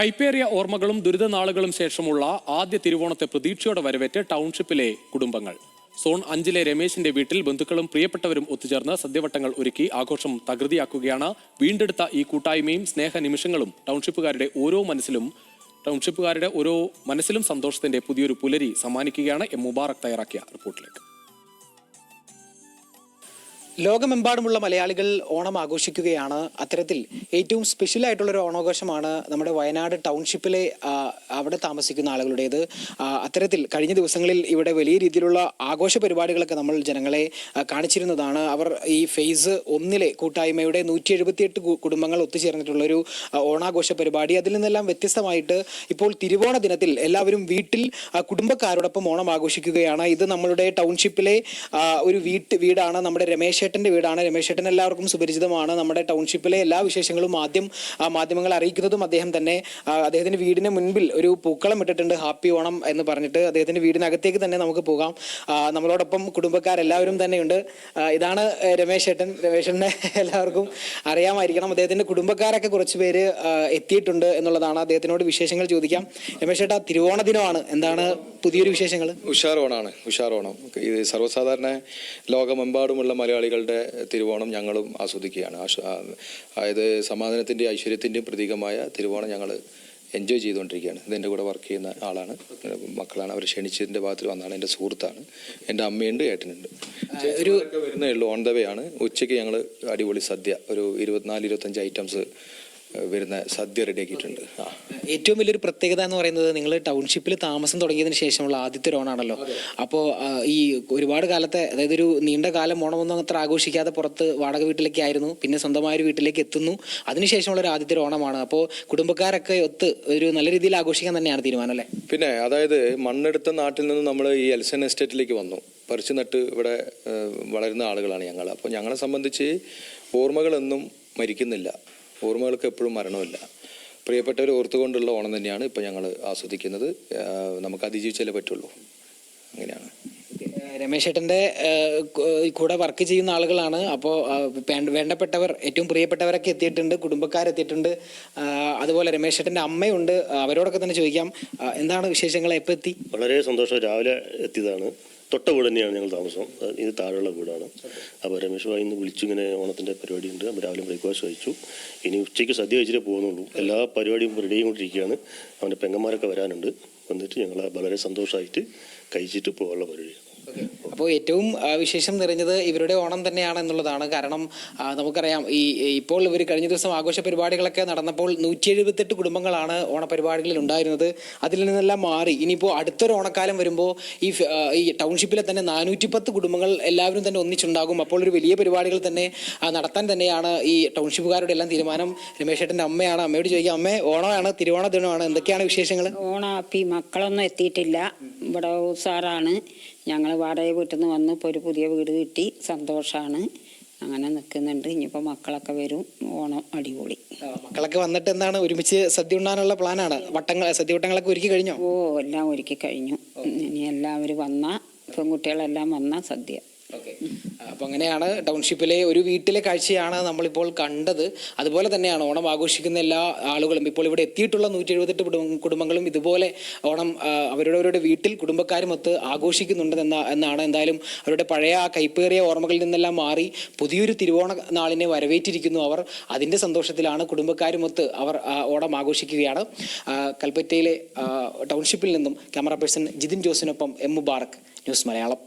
കൈപ്പേറിയ ഓർമ്മകളും ദുരിതനാളുകളും ശേഷമുള്ള ആദ്യ തിരുവോണത്തെ പ്രതീക്ഷയോടെ വരവേറ്റ് ടൗൺഷിപ്പിലെ കുടുംബങ്ങൾ. സോൺ 5-ലെ രമേശിന്റെ വീട്ടിൽ ബന്ധുക്കളും പ്രിയപ്പെട്ടവരും ഒത്തുചേർന്ന് സദ്യവട്ടങ്ങൾ ഒരുക്കി ആഘോഷം തകൃതിയാക്കുകയാണ്. വീണ്ടെടുത്ത ഈ കൂട്ടായ്മയും സ്നേഹ നിമിഷങ്ങളും ടൗൺഷിപ്പുകാരുടെ ഓരോ മനസ്സിലും സന്തോഷത്തിന്റെ പുതിയൊരു പുലരി സമ്മാനിക്കുകയാണ്. എം മുബാറക് തയ്യാറാക്കിയ റിപ്പോർട്ടിലേക്ക്. ലോകമെമ്പാടുമുള്ള മലയാളികൾ ഓണം ആഘോഷിക്കുകയാണ്. അത്തരത്തിൽ ഏറ്റവും സ്പെഷ്യൽ ആയിട്ടുള്ളൊരു ഓണാഘോഷമാണ് നമ്മുടെ വയനാട് ടൗൺഷിപ്പിലെ അവിടെ താമസിക്കുന്ന ആളുകളുടേത്. അത്തരത്തിൽ കഴിഞ്ഞ ദിവസങ്ങളിൽ ഇവിടെ വലിയ രീതിയിലുള്ള ആഘോഷ പരിപാടികളൊക്കെ നമ്മൾ ജനങ്ങളെ കാണിച്ചിരുന്നതാണ്. അവർ ഈ ഫേസ് 1-ലെ കൂട്ടായ്മയുടെ 178 കുടുംബങ്ങൾ ഒത്തുചേർന്നിട്ടുള്ളൊരു ഓണാഘോഷ പരിപാടി. അതിൽ നിന്നെല്ലാം വ്യത്യസ്തമായിട്ട് ഇപ്പോൾ തിരുവോണ ദിനത്തിൽ എല്ലാവരും വീട്ടിൽ കുടുംബക്കാരോടൊപ്പം ഓണം ആഘോഷിക്കുകയാണ്. ഇത് നമ്മളുടെ ടൗൺഷിപ്പിലെ ഒരു വീടാണ്. നമ്മുടെ രമേശേട്ടൻ്റെ വീടാണ്. രമേശേട്ടൻ എല്ലാവർക്കും സുപരിചിതമാണ്. നമ്മുടെ ടൗൺഷിപ്പിലെ എല്ലാ വിശേഷങ്ങളും മാധ്യമങ്ങളെ അറിയിക്കുന്നതും അദ്ദേഹം തന്നെ. അദ്ദേഹത്തിന്റെ വീടിന് മുൻപിൽ ഒരു പൂക്കളം ഇട്ടിട്ടുണ്ട്, ഹാപ്പി ഓണം എന്ന് പറഞ്ഞിട്ട്. അദ്ദേഹത്തിന്റെ വീടിനകത്തേക്ക് തന്നെ നമുക്ക് പോകാം. നമ്മളോടൊപ്പം കുടുംബക്കാരെല്ലാവരും തന്നെയുണ്ട്. ഇതാണ് രമേശേട്ടൻ. രമേശേട്ടനെ എല്ലാവർക്കും അറിയാമായിരിക്കണം. അദ്ദേഹത്തിന്റെ കുടുംബക്കാരൊക്കെ കുറച്ച് പേര് എത്തിയിട്ടുണ്ട് എന്നുള്ളതാണ്. അദ്ദേഹത്തിനോട് വിശേഷങ്ങൾ ചോദിക്കാം. രമേശേട്ടാ, തിരുവോണ ദിനമാണ്, എന്താണ് പുതിയൊരു വിശേഷങ്ങൾ? ഉഷാറോണാണ്. ഇത് സർവ്വസാധാരണ ലോകമെമ്പാടുമുള്ള മലയാളികളുടെ തിരുവോണം ഞങ്ങളും ആസ്വദിക്കുകയാണ്. അതായത് സമാധാനത്തിൻ്റെയും ഐശ്വര്യത്തിൻ്റെയും പ്രതീകമായ തിരുവോണം ഞങ്ങൾ എൻജോയ് ചെയ്തുകൊണ്ടിരിക്കുകയാണ്. ഇതെൻ്റെ കൂടെ വർക്ക് ചെയ്യുന്ന ആളാണ്, മക്കളാണ്. അവർ ക്ഷണിച്ചതിൻ്റെ ഭാഗത്തിൽ വന്നാണ്. എൻ്റെ സുഹൃത്താണ്. എൻ്റെ അമ്മയുണ്ട്, ഏട്ടനുണ്ട്. വരുന്നേ ഉള്ളൂ. ഓൺ ദ വേ ആണ്. ഉച്ചയ്ക്ക് ഞങ്ങൾ അടിപൊളി സദ്യ, ഒരു 24-25 ഐറ്റംസ് വരുന്ന സദ്യ റെഡിയാക്കിയിട്ടുണ്ട്. ഏറ്റവും വലിയൊരു പ്രത്യേകത എന്ന് പറയുന്നത്, നിങ്ങൾ ടൗൺഷിപ്പിൽ താമസം തുടങ്ങിയതിന് ശേഷമുള്ള ആദ്യത്തെ ഓണാണല്ലോ. അപ്പോൾ ഈ ഒരുപാട് കാലത്തെ, അതായത് ഒരു നീണ്ട കാലം ഓണമൊന്നും അത്ര ആഘോഷിക്കാതെ പുറത്ത് വാടക വീട്ടിലേക്ക് ആയിരുന്നു. പിന്നെ സ്വന്തമായ ഒരു വീട്ടിലേക്ക് എത്തുന്നു. അതിനുശേഷമുള്ള ഒരു ആദ്യത്തെ ഓണമാണ്. അപ്പോൾ കുടുംബക്കാരൊക്കെ ഒത്ത് ഒരു നല്ല രീതിയിൽ ആഘോഷിക്കാൻ തന്നെയാണ് തീരുമാനം അല്ലേ? പിന്നെ അതായത് മണ്ണെടുത്ത നാട്ടിൽ നിന്ന് നമ്മൾ ഈ എൽസൺ എസ്റ്റേറ്റിലേക്ക് വന്നു. പറിച്ചു നട്ട് ഇവിടെ വളരുന്ന ആളുകളാണ് ഞങ്ങൾ. അപ്പോൾ ഞങ്ങളെ സംബന്ധിച്ച് ഓർമ്മകളൊന്നും മരിക്കുന്നില്ല, ഓർമ്മകൾക്ക് എപ്പോഴും മരണമില്ല. പ്രിയപ്പെട്ടവർ ഓർത്തുകൊണ്ടുള്ള ഓണം തന്നെയാണ് ഇപ്പോൾ ഞങ്ങൾ ആസ്വദിക്കുന്നത്. നമുക്ക് അതിജീവിച്ചാലേ പറ്റുള്ളൂ. അങ്ങനെയാണ്. രമേശേട്ടൻ്റെ കൂടെ വർക്ക് ചെയ്യുന്ന ആളുകളാണ്. അപ്പോൾ വേണ്ടപ്പെട്ടവർ, ഏറ്റവും പ്രിയപ്പെട്ടവരൊക്കെ എത്തിയിട്ടുണ്ട്, കുടുംബക്കാരെത്തിയിട്ടുണ്ട്. അതുപോലെ രമേശേട്ടൻ്റെ അമ്മയുണ്ട്. അവരോടൊക്കെ തന്നെ ചോദിക്കാം, എന്താണ് വിശേഷങ്ങൾ? എപ്പോൾ എത്തി? വളരെ സന്തോഷം. രാവിലെ എത്തിയതാണ്. തൊട്ട വീട് തന്നെയാണ് ഞങ്ങൾ താമസം. ഇത് താഴെയുള്ള വീടാണ്. അപ്പോൾ രമേശ് ഭായി ഇന്ന് വിളിച്ചു, ഇങ്ങനെ ഓണത്തിൻ്റെ പരിപാടി ഉണ്ട്. അപ്പോൾ രാവിലെ ബ്രേക്ക്ഫാസ്റ്റ് കഴിച്ചു. ഇനി ഉച്ചയ്ക്ക് സദ്യ കഴിച്ചിട്ടേ പോകുന്നുള്ളൂ. എല്ലാ പരിപാടിയും റെഡി ആയിക്കൊണ്ടിരിക്കുകയാണ്. അവൻ്റെ പെങ്ങന്മാരൊക്കെ വരാനുണ്ട്. വന്നിട്ട് ഞങ്ങൾ വളരെ സന്തോഷമായിട്ട് കഴിച്ചിട്ട് പോകാനുള്ള പരിപാടിയാണ്. അപ്പോൾ ഏറ്റവും വിശേഷം നിറഞ്ഞത് ഇവരുടെ ഓണം തന്നെയാണ് എന്നുള്ളതാണ്. കാരണം നമുക്കറിയാം, ഇപ്പോൾ ഇവർ കഴിഞ്ഞ ദിവസം ആഘോഷ പരിപാടികളൊക്കെ നടന്നപ്പോൾ 178 കുടുംബങ്ങളാണ് ഓണപരിപാടികളിൽ ഉണ്ടായിരുന്നത്. അതിൽ നിന്നെല്ലാം മാറി ഇനിയിപ്പോൾ അടുത്തൊരു ഓണക്കാലം വരുമ്പോൾ ഈ ടൗൺഷിപ്പിലെ തന്നെ 410 കുടുംബങ്ങൾ എല്ലാവരും തന്നെ ഒന്നിച്ചുണ്ടാകും. അപ്പോൾ ഒരു വലിയ പരിപാടികൾ തന്നെ നടത്താൻ തന്നെയാണ് ഈ ടൗൺഷിപ്പുകാരുടെ എല്ലാം തീരുമാനം. രമേശേട്ടൻ്റെ അമ്മയാണ്. അമ്മയോട് ചോദിക്കാം, അമ്മേ, ഓണമാണ്, തിരുവോണ ദിനമാണ്, എന്തൊക്കെയാണ് വിശേഷങ്ങൾ? ഓണാപ്പി മക്കളൊന്നും എത്തിയിട്ടില്ല. ഇവിടെ ഉസാറാണ്. ഞങ്ങൾ വാടക വീട്ടിൽ നിന്ന് വന്ന് ഇപ്പോൾ ഒരു പുതിയ വീട് കിട്ടി, സന്തോഷമാണ്. അങ്ങനെ നിൽക്കുന്നുണ്ട്. ഇനിയിപ്പോൾ മക്കളൊക്കെ വരും. ഓണം അടിപൊളി. മക്കളൊക്കെ വന്നിട്ട് എന്താണ്, ഒരുമിച്ച് സദ്യ ഉണ്ണാനുള്ള പ്ലാനാണ്? സദ്യവട്ടങ്ങളൊക്കെ ഒരുക്കി കഴിഞ്ഞോ? ഓ, എല്ലാം ഒരുക്കി കഴിഞ്ഞു. ഇനി എല്ലാവരും വന്നാൽ, പെൺകുട്ടികളെല്ലാം വന്നാൽ സദ്യ. അപ്പൊ അങ്ങനെയാണ് ടൗൺഷിപ്പിലെ ഒരു വീട്ടിലെ കാഴ്ചയാണ് നമ്മളിപ്പോൾ കണ്ടത്. അതുപോലെ തന്നെയാണ് ഓണം ആഘോഷിക്കുന്ന എല്ലാ ആളുകളും. ഇപ്പോൾ ഇവിടെ എത്തിയിട്ടുള്ള 178 കുടുംബങ്ങളും ഇതുപോലെ ഓണം അവരുടെ വീട്ടിൽ കുടുംബക്കാരുമൊത്ത് ആഘോഷിക്കുന്നുണ്ട് എന്നാണ്. എന്തായാലും അവരുടെ പഴയ ആ കൈപ്പേറിയ ഓർമ്മകളിൽ നിന്നെല്ലാം മാറി പുതിയൊരു തിരുവോണ നാളിനെ വരവേറ്റിരിക്കുന്നു അവർ. അതിന്റെ സന്തോഷത്തിലാണ് കുടുംബക്കാരുമൊത്ത് അവർ ഓണം ആഘോഷിക്കുകയാണ്. കൽപ്പറ്റയിലെ ടൗൺഷിപ്പിൽ നിന്നും ക്യാമറ പേഴ്സൺ ജിതിൻ ജോസിനൊപ്പം എം മുബാറക്, ന്യൂസ് മലയാളം.